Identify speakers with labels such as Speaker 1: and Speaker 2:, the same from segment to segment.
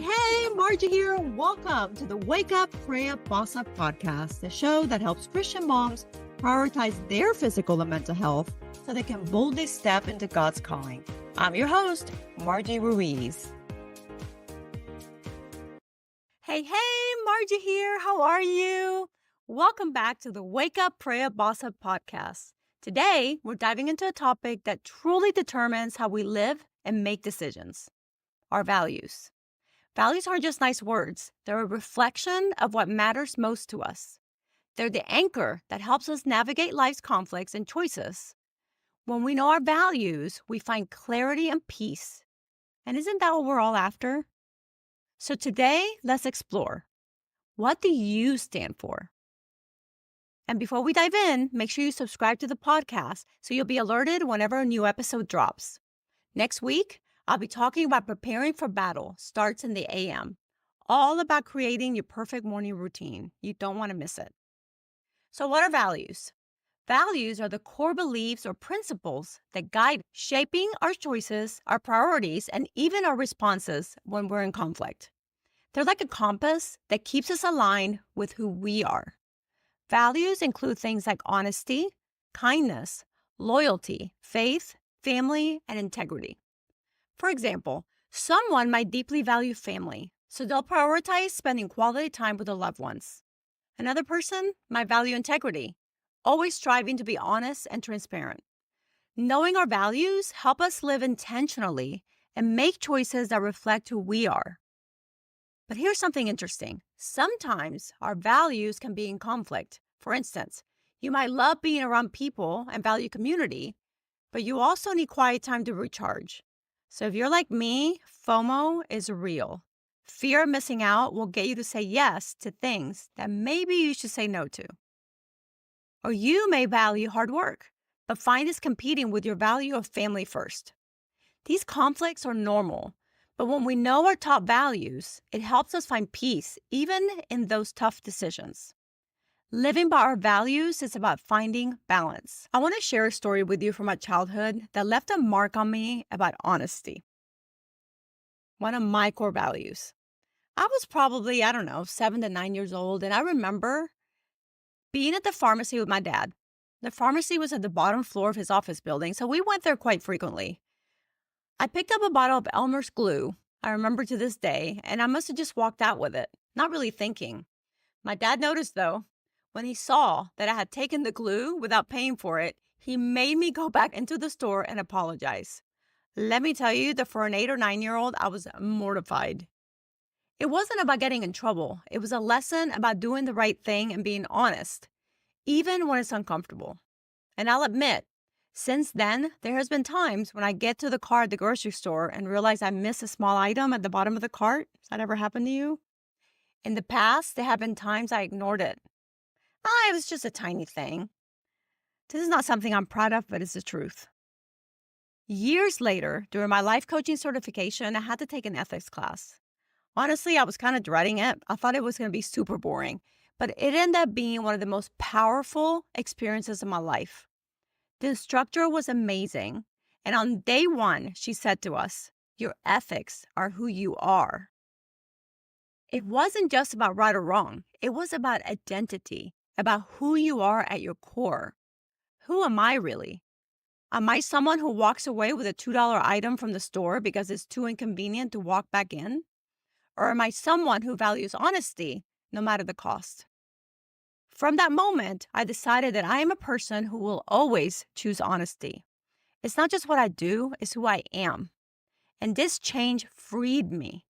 Speaker 1: Hey, Margie here. Welcome to the Wake Up, Pray Up, Boss Up podcast, the show that helps Christian moms prioritize their physical and mental health so they can boldly step into God's calling. I'm your host, Margie Ruiz. Hey, Margie here. How are you? Welcome back to the Wake Up, Pray Up, Boss Up podcast. Today, we're diving into a topic that truly determines how we live and make decisions: our values. Values aren't just nice words. They're a reflection of what matters most to us. They're the anchor that helps us navigate life's conflicts and choices. When we know our values, we find clarity and peace. And isn't that what we're all after? So today, let's explore. What do you stand for? And before we dive in, make sure you subscribe to the podcast so you'll be alerted whenever a new episode drops. Next week, I'll be talking about preparing for battle starts in the AM, all about creating your perfect morning routine. You don't want to miss it. So what are values? Values are the core beliefs or principles that guide shaping our choices, our priorities, and even our responses when we're in conflict. They're like a compass that keeps us aligned with who we are. Values include things like honesty, kindness, loyalty, faith, family, and integrity. For example, someone might deeply value family, so they'll prioritize spending quality time with their loved ones. Another person might value integrity, always striving to be honest and transparent. Knowing our values help us live intentionally and make choices that reflect who we are. But here's something interesting. Sometimes our values can be in conflict. For instance, you might love being around people and value community, but you also need quiet time to recharge. So if you're like me, FOMO is real. Fear of missing out will get you to say yes to things that maybe you should say no to. Or you may value hard work, but find it's competing with your value of family first. These conflicts are normal, but when we know our top values, it helps us find peace even in those tough decisions. Living by our values is about finding balance. I want to share a story with you from my childhood that left a mark on me about honesty. One of my core values. I was probably, 7 to 9 years old, and I remember being at the pharmacy with my dad. The pharmacy was at the bottom floor of his office building, so we went there quite frequently. I picked up a bottle of Elmer's glue, I remember to this day, and I must have just walked out with it, not really thinking. My dad noticed, though. When he saw that I had taken the glue without paying for it, he made me go back into the store and apologize. Let me tell you that for an 8 or 9-year-old, I was mortified. It wasn't about getting in trouble. It was a lesson about doing the right thing and being honest, even when it's uncomfortable. And I'll admit, since then, there has been times when I get to the car at the grocery store and realize I missed a small item at the bottom of the cart. Has that ever happened to you? In the past, there have been times I ignored it. It was just a tiny thing. This is not something I'm proud of, but it's the truth. Years later, during my life coaching certification, I had to take an ethics class. Honestly, I was kind of dreading it. I thought it was going to be super boring, but it ended up being one of the most powerful experiences of my life. The instructor was amazing, and on day one, she said to us, "Your ethics are who you are." It wasn't just about right or wrong. It was about identity, about who you are at your core. Who am I really? Am I someone who walks away with a $2 item from the store because it's too inconvenient to walk back in? Or am I someone who values honesty no matter the cost? From that moment, I decided that I am a person who will always choose honesty. It's not just what I do, it's who I am. And this change freed me.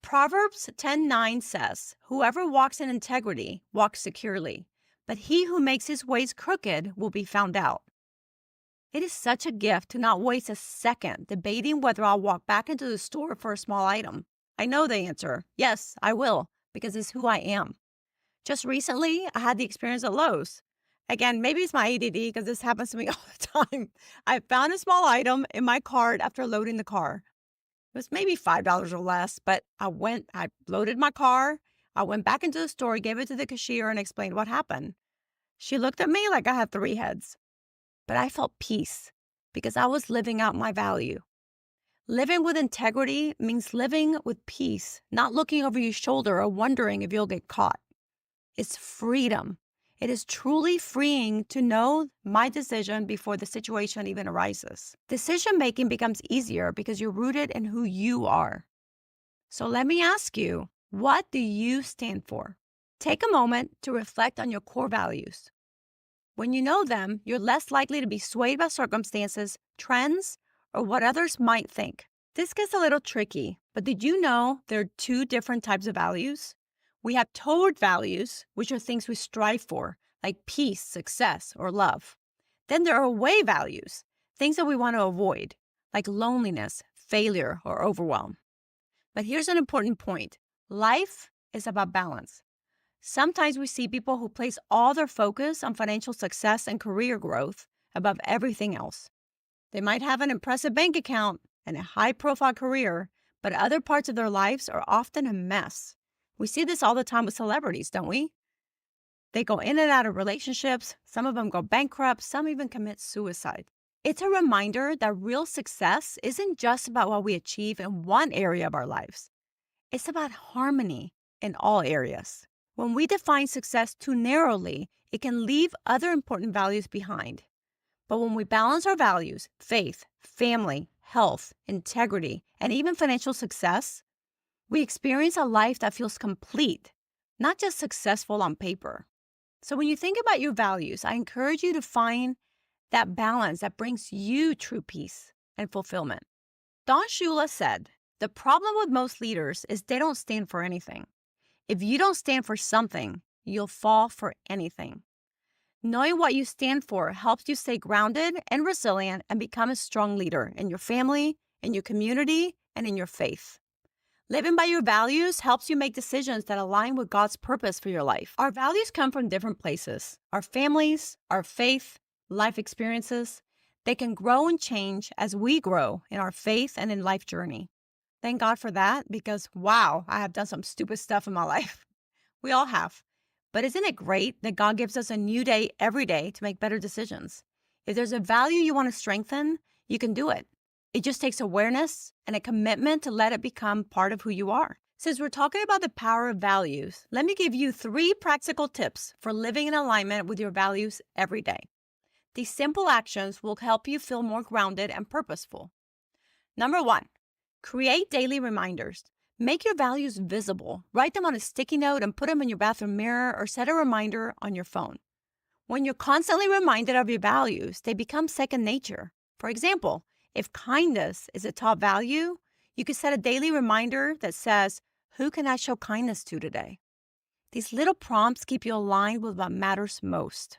Speaker 1: Proverbs 10:9 says, "Whoever walks in integrity walks securely, but he who makes his ways crooked will be found out." It is such a gift to not waste a second debating whether I'll walk back into the store for a small item. I know the answer. Yes, I will, because it's who I am. Just recently, I had the experience at Lowe's. Again, maybe it's my ADD because this happens to me all the time. I found a small item in my cart after loading the car. It was maybe $5 or less, but I loaded my car. I went back into the store, gave it to the cashier, and explained what happened. She looked at me like I had 3 heads. But I felt peace because I was living out my value. Living with integrity means living with peace, not looking over your shoulder or wondering if you'll get caught. It's freedom. It is truly freeing to know my decision before the situation even arises. Decision making becomes easier because you're rooted in who you are. So let me ask you, what do you stand for? Take a moment to reflect on your core values. When you know them, you're less likely to be swayed by circumstances, trends, or what others might think. This gets a little tricky, but did you know there are two different types of values? We have toward values, which are things we strive for, like peace, success, or love. Then there are away values, things that we want to avoid, like loneliness, failure, or overwhelm. But here's an important point. Life is about balance. Sometimes we see people who place all their focus on financial success and career growth above everything else. They might have an impressive bank account and a high-profile career, but other parts of their lives are often a mess. We see this all the time with celebrities, don't we? They go in and out of relationships, some of them go bankrupt, some even commit suicide. It's a reminder that real success isn't just about what we achieve in one area of our lives. It's about harmony in all areas. When we define success too narrowly, it can leave other important values behind. But when we balance our values, faith, family, health, integrity, and even financial success, we experience a life that feels complete, not just successful on paper. So when you think about your values, I encourage you to find that balance that brings you true peace and fulfillment. Don Shula said, "The problem with most leaders is they don't stand for anything. If you don't stand for something, you'll fall for anything." Knowing what you stand for helps you stay grounded and resilient and become a strong leader in your family, in your community, and in your faith. Living by your values helps you make decisions that align with God's purpose for your life. Our values come from different places. Our families, our faith, life experiences, they can grow and change as we grow in our faith and in life journey. Thank God for that because, wow, I have done some stupid stuff in my life. We all have. But isn't it great that God gives us a new day every day to make better decisions? If there's a value you want to strengthen, you can do it. It just takes awareness and a commitment to let it become part of who you are. Since we're talking about the power of values, let me give you 3 practical tips for living in alignment with your values every day. These simple actions will help you feel more grounded and purposeful. Number 1, create daily reminders. Make your values visible. Write them on a sticky note and put them in your bathroom mirror or set a reminder on your phone. When you're constantly reminded of your values, they become second nature. For example, if kindness is a top value, you could set a daily reminder that says, "Who can I show kindness to today?" These little prompts keep you aligned with what matters most.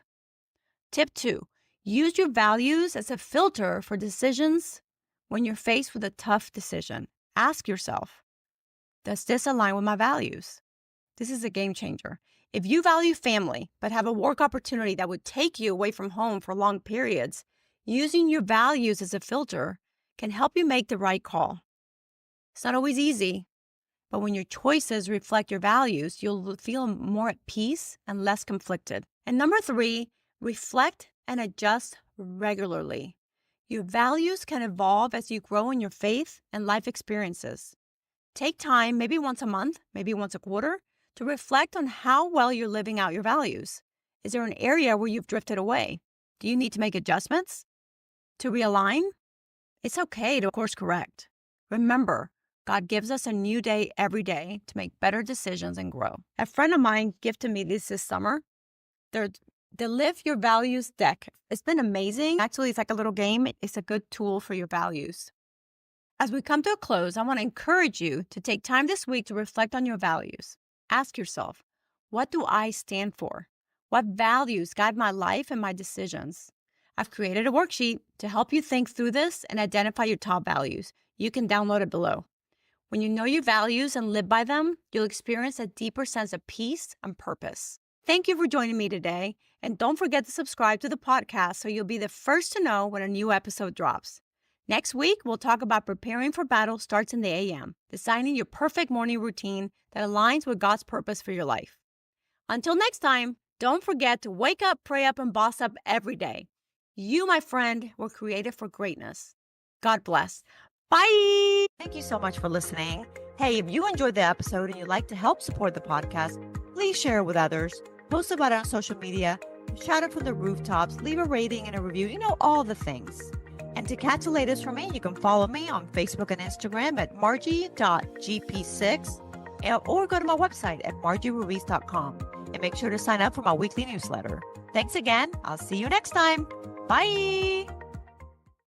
Speaker 1: Tip 2, use your values as a filter for decisions. When you're faced with a tough decision, ask yourself, does this align with my values? This is a game changer. If you value family, but have a work opportunity that would take you away from home for long periods, using your values as a filter can help you make the right call. It's not always easy, but when your choices reflect your values, you'll feel more at peace and less conflicted. And number 3, reflect and adjust regularly. Your values can evolve as you grow in your faith and life experiences. Take time, maybe once a month, maybe once a quarter, to reflect on how well you're living out your values. Is there an area where you've drifted away? Do you need to make adjustments? To realign? It's okay to course correct. Remember, God gives us a new day every day to make better decisions and grow. A friend of mine gifted me this summer. The Live Your Values deck. It's been amazing. Actually, it's like a little game. It's a good tool for your values. As we come to a close, I want to encourage you to take time this week to reflect on your values. Ask yourself, what do I stand for? What values guide my life and my decisions? I've created a worksheet to help you think through this and identify your top values. You can download it below. When you know your values and live by them, you'll experience a deeper sense of peace and purpose. Thank you for joining me today, and don't forget to subscribe to the podcast so you'll be the first to know when a new episode drops. Next week, we'll talk about preparing for battle starts in the AM, designing your perfect morning routine that aligns with God's purpose for your life. Until next time, don't forget to wake up, pray up, and boss up every day. You, my friend, were created for greatness. God bless. Bye.
Speaker 2: Thank you so much for listening. Hey, if you enjoyed the episode and you'd like to help support the podcast, please share it with others, post about it on social media, shout it from the rooftops, leave a rating and a review, all the things. And to catch the latest from me, you can follow me on Facebook and Instagram at margie.gp6 or go to my website at margieruiz.com and make sure to sign up for my weekly newsletter. Thanks again. I'll see you next time. Bye.